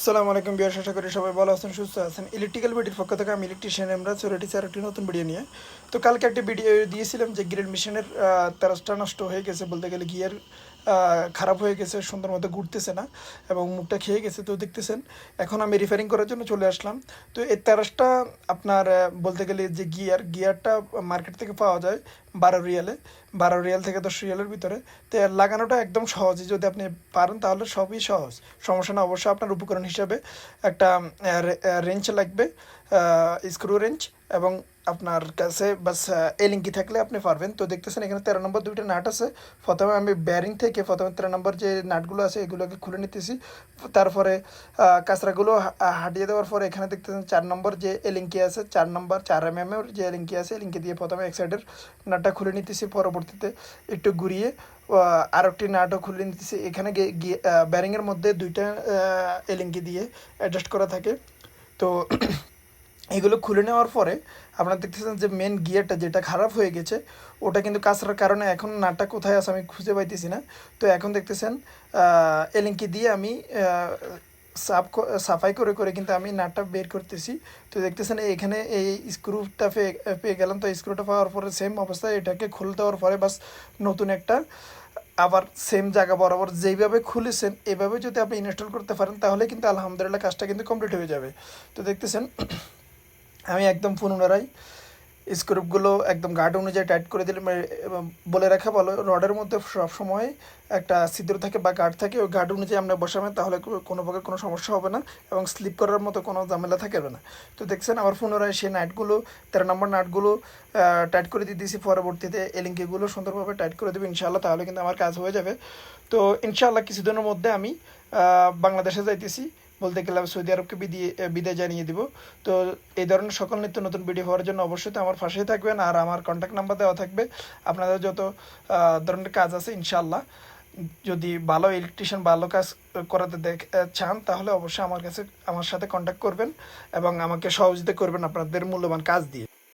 আসসালামু আলাইকুম বিয়ার, আশা করি সবাই ভালো আছেন, সুস্থ আছেন। ইলেকট্রিক্যাল বিডির পক্ষ থেকে আমি ইলেকট্রিশিয়ান এমরাজ চলে এসেছি আর একটি নতুন ভিডিও নিয়ে। তো কালকে একটা ভিডিও দিয়েছিলাম যে গ্রিল মেশিনের তেরাসটা নষ্ট হয়ে গেছে, বলতে গেলে গিয়ার খারাপ হয়ে গেছে, সুন্দর মতো ঘুরতেছে না এবং মুখটা খেয়ে গেছে। তো দেখতেছেন এখন আমি রিপেয়ারিং করার জন্য চলে আসলাম। তো এই তেরাসটা আপনার বলতে গেলে যে গিয়ারটা মার্কেট থেকে পাওয়া যায় 12 রিয়ালে, 12 রিয়াল থেকে 10 রিয়ালের ভিতরে। তো এর লাগানোটা একদম সহজই, যদি আপনি পারেন তাহলে সবই সহজ, সমস্যা না। অবশ্যই আপনার উপকরণ হিসাবে একটা রেঞ্চ লাগবে, স্ক্রু রেঞ্চ, এবং আপনার কাছে বাস এলিঙ্কি থাকলে আপনি পারবেন। তো দেখতেছেন এখানে 13 নম্বর দুইটা নাট আছে। প্রথমে আমি ব্যারিং থেকে প্রথমে 13 নম্বর যে নাটগুলো আছে এগুলোকে খুলে নিতেছি। তারপরে কাঁচরাগুলো হাটিয়ে দেওয়ার পরে এখানে দেখতেছেন 4 নম্বর যে এলিঙ্কি আছে, 4 নম্বর 4 mm যে এলিঙ্কি আছে, এলিঙ্কি দিয়ে প্রথমে এক সাইডের নাটটা খুলে নিতেছি। পরবর্তীতে একটু ঘুরিয়ে আর একটি নাটও খুলে নিতেছি। এখানে ব্যারিংয়ের মধ্যে দুইটা এলিঙ্কি দিয়ে অ্যাডজাস্ট করা থাকে। তো এগুলো খুলে নেওয়ার পরে আপনারা দেখতেছেন যে মেন গিয়ারটা যেটা খারাপ হয়ে গেছে, ওটা কিন্তু কাঁচরার কারণে এখন নাটটা কোথায় আছে আমি খুঁজে পাইতেছি না। তো এখন দেখতেছেন এলিঙ্কি দিয়ে আমি সাফাই করে করে কিন্তু আমি নাটটা বের করতেছি। তো দেখতেছেন এখানে এই স্ক্রুটা পেয়ে গেলাম। তো স্ক্রুটা পাওয়ার পরে সেম অবস্থায় এটাকে খুলে দেওয়ার পরে বাস নতুন একটা আবার সেম জায়গা বরাবর যেইভাবে খুলেছেন এভাবে যদি আপনি ইনস্টল করতে পারেন তাহলে কিন্তু আলহামদুলিল্লাহ কাজটা কিন্তু কমপ্লিট হয়ে যাবে। তো দেখতেছেন আমি একদম পুনরায় স্ক্রুপগুলো একদম গার্ড অনুযায়ী টাইট করে দিলাম। বলে রাখা ভালো, রডের মধ্যে সবসময় একটা ছিদ্র থাকে বা গার্ড থাকে, ওই গার্ড অনুযায়ী আমরা বসাবেন তাহলে কোনো প্রকার কোনো সমস্যা হবে না এবং স্লিপ করার মতো কোনো ঝামেলা থাকবে না। তো দেখছেন আবার পুনরায় সেই নাটগুলো 13 নম্বর নাটগুলো টাইট করে দিয়ে দিয়েছি। পরবর্তীতে এলিঙ্কিগুলো সুন্দরভাবে টাইট করে দেবো ইনশাআল্লাহ, তাহলে কিন্তু আমার কাজ হয়ে যাবে। তো ইনশাআল্লাহ কিছুদিনের মধ্যে আমি বাংলাদেশে যাইতেছি, বলতে গেলে সৌদি আরবকে বিদায় জানিয়ে দিব। তো এই ধরনের সকল নিত্য নতুন ভিডিও হওয়ার জন্য অবশ্যই তো আমার পাশেই থাকবেন, আর আমার কন্ট্যাক্ট নাম্বার দেওয়া থাকবে। আপনাদের যত ধরনের কাজ আছে ইনশাআল্লাহ, যদি ভালো ইলেকট্রিশিয়ান ভালো কাজ করাতে চান তাহলে অবশ্যই আমার সাথে কন্ট্যাক্ট করবেন এবং আমাকে সহযোগিতা করবেন আপনাদের মূল্যবান কাজ দিয়ে।